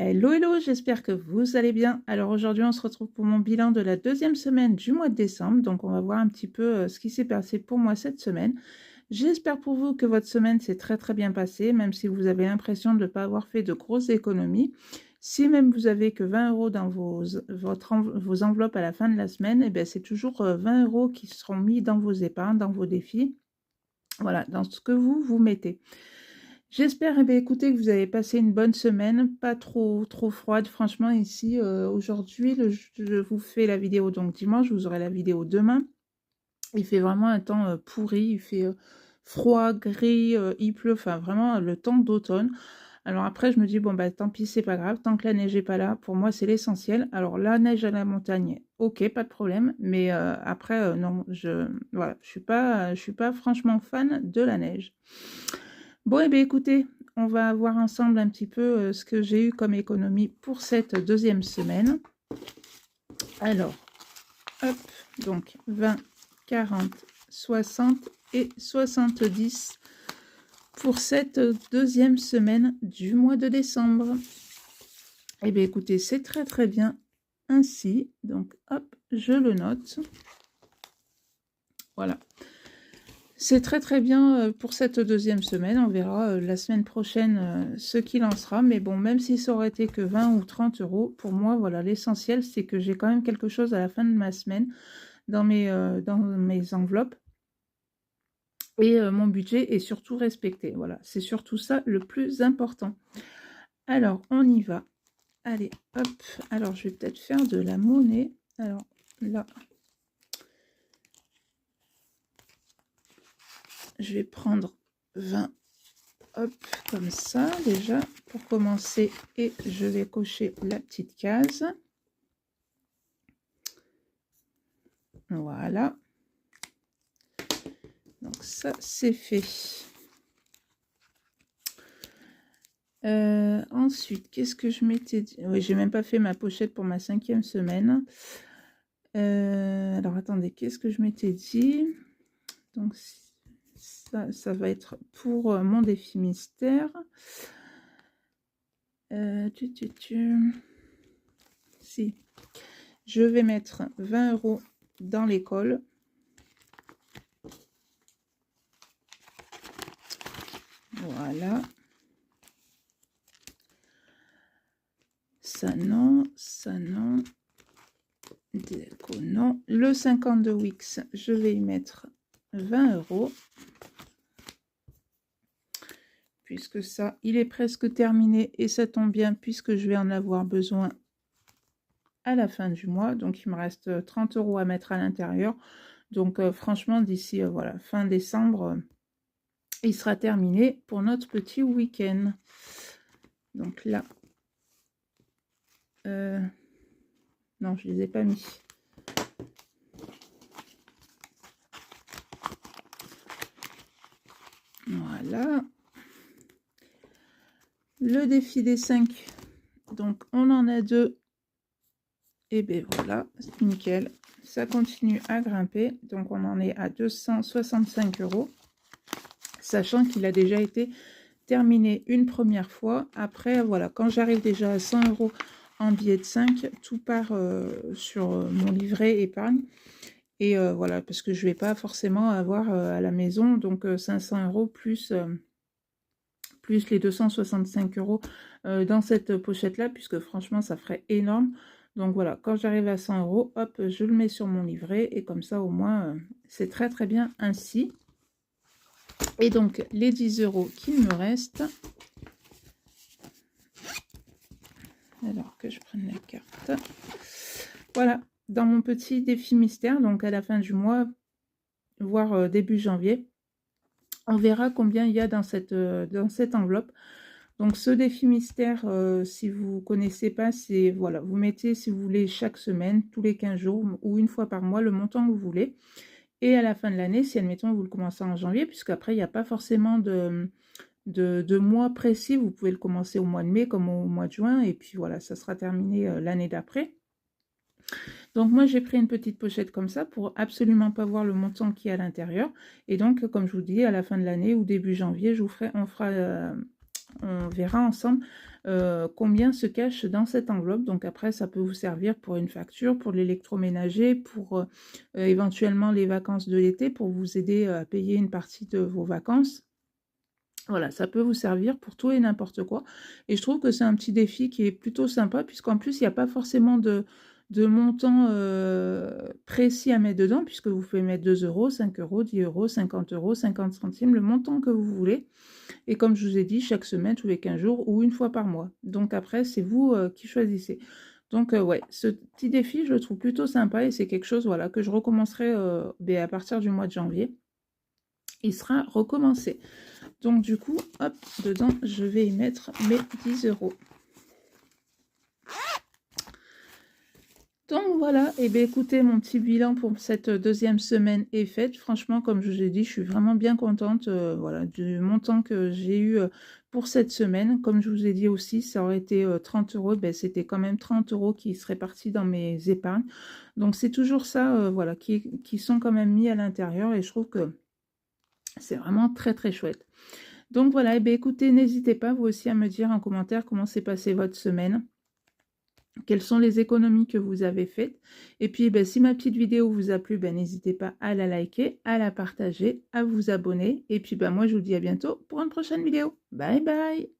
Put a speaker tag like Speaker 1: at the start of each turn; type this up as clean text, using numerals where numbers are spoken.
Speaker 1: Hello, hello, j'espère que vous allez bien. Alors aujourd'hui, on se retrouve pour mon bilan de la deuxième semaine du mois de décembre. Donc on va voir un petit peu ce qui s'est passé pour moi cette semaine. J'espère pour vous que votre semaine s'est très très bien passée, même si vous avez l'impression de ne pas avoir fait de grosses économies. Si même vous avez que 20 euros dans vos enveloppes à la fin de la semaine, eh bien, c'est toujours 20 euros qui seront mis dans vos épargnes, dans vos défis. Voilà, dans ce que vous mettez. J'espère, eh bien, écoutez, que vous avez passé une bonne semaine, pas trop froide. Franchement, ici, aujourd'hui, je vous fais la vidéo donc dimanche, vous aurez la vidéo demain. Il fait vraiment un temps pourri, il fait froid, gris, il pleut, enfin vraiment le temps d'automne. Alors après, je me dis, bon, bah tant pis, c'est pas grave, tant que la neige n'est pas là, pour moi, c'est l'essentiel. Alors la neige à la montagne, ok, pas de problème, mais après, non, voilà, je suis pas franchement fan de la neige. Bon, eh bien, écoutez, on va voir ensemble un petit peu ce que j'ai eu comme économie pour cette deuxième semaine. Alors, hop, donc 20, 40, 60 et 70 pour cette deuxième semaine du mois de décembre. Eh bien, écoutez, c'est très très bien ainsi. Donc, hop, je le note. Voilà. C'est très très bien pour cette deuxième semaine. On verra la semaine prochaine ce qu'il en sera. Mais bon, même si ça aurait été que 20 ou 30 euros, pour moi, voilà, l'essentiel, c'est que j'ai quand même quelque chose à la fin de ma semaine dans mes enveloppes. Et mon budget est surtout respecté. Voilà, c'est surtout ça le plus important. Alors, on y va. Allez, hop. Alors, je vais peut-être faire de la monnaie. Alors, là, je vais prendre 20. Hop, comme ça, déjà, pour commencer. Et je vais cocher la petite case. Voilà. Donc, ça, c'est fait. Ensuite, qu'est-ce que je m'étais dit? Oui, j'ai même pas fait ma pochette pour ma 5e semaine. Alors, attendez, qu'est-ce que je m'étais dit? Donc, ça va être pour mon défi mystère. Si. Je vais mettre 20 euros dans l'école. Voilà. Ça non, ça non. Déco non. Le 52 Wix, je vais y mettre 20 euros. Puisque ça, il est presque terminé et ça tombe bien puisque je vais en avoir besoin à la fin du mois. Donc, il me reste 30 euros à mettre à l'intérieur. Donc, franchement, d'ici voilà, fin décembre, il sera terminé pour notre petit week-end. Donc là, non, je ne les ai pas mis. Voilà. Le défi des 5. Donc, on en a 2. Et bien voilà, c'est nickel. Ça continue à grimper. Donc, on en est à 265 euros. Sachant qu'il a déjà été terminé une première fois. Après, voilà, quand j'arrive déjà à 100 euros en billet de 5, tout part sur mon livret épargne. Et voilà, parce que je ne vais pas forcément avoir à la maison, donc 500 euros plus les 265 euros dans cette pochette-là, puisque franchement, ça ferait énorme. Donc voilà, quand j'arrive à 100 euros, hop, je le mets sur mon livret, et comme ça, au moins, c'est très très bien ainsi. Et donc, les 10 euros qu'il me reste, alors que je prenne la carte, voilà, dans mon petit défi mystère, donc à la fin du mois, voire début janvier, on verra combien il y a dans cette enveloppe. Donc ce défi mystère, si vous ne connaissez pas, c'est, voilà, vous mettez, si vous voulez, chaque semaine, tous les 15 jours, ou une fois par mois, le montant que vous voulez. Et à la fin de l'année, si admettons vous le commencez en janvier, puisqu'après il n'y a pas forcément de mois précis, vous pouvez le commencer au mois de mai comme au mois de juin, et puis voilà, ça sera terminé l'année d'après. Donc moi j'ai pris une petite pochette comme ça pour absolument pas voir le montant qui est à l'intérieur. Et donc comme je vous dis, à la fin de l'année ou début janvier, on verra ensemble combien se cache dans cette enveloppe. Donc après, ça peut vous servir pour une facture, pour l'électroménager, pour éventuellement les vacances de l'été, pour vous aider à payer une partie de vos vacances. Voilà, ça peut vous servir pour tout et n'importe quoi. Et je trouve que c'est un petit défi qui est plutôt sympa, puisqu'en plus, il n'y a pas forcément de montant précis à mettre dedans, puisque vous pouvez mettre 2 euros, 5 euros, 10 euros, 50 euros, 50 centimes, le montant que vous voulez. Et comme je vous ai dit, chaque semaine, tous les 15 jours ou une fois par mois. Donc après, c'est vous qui choisissez. Donc ouais, ce petit défi, je le trouve plutôt sympa et c'est quelque chose voilà, que je recommencerai à partir du mois de janvier. Il sera recommencé. Donc du coup, hop, dedans, je vais y mettre mes 10 euros. Donc voilà, et bien écoutez, mon petit bilan pour cette deuxième semaine est fait. Franchement, comme je vous ai dit, je suis vraiment bien contente voilà, du montant que j'ai eu pour cette semaine. Comme je vous ai dit aussi, ça aurait été 30 euros, ben, c'était quand même 30 euros qui seraient partis dans mes épargnes. Donc c'est toujours ça voilà, qui sont quand même mis à l'intérieur et je trouve que c'est vraiment très très chouette. Donc voilà, et bien écoutez, n'hésitez pas vous aussi à me dire en commentaire comment s'est passée votre semaine. Quelles sont les économies que vous avez faites. Et puis, si ma petite vidéo vous a plu, n'hésitez pas à la liker, à la partager, à vous abonner. Et puis, moi, je vous dis à bientôt pour une prochaine vidéo. Bye bye!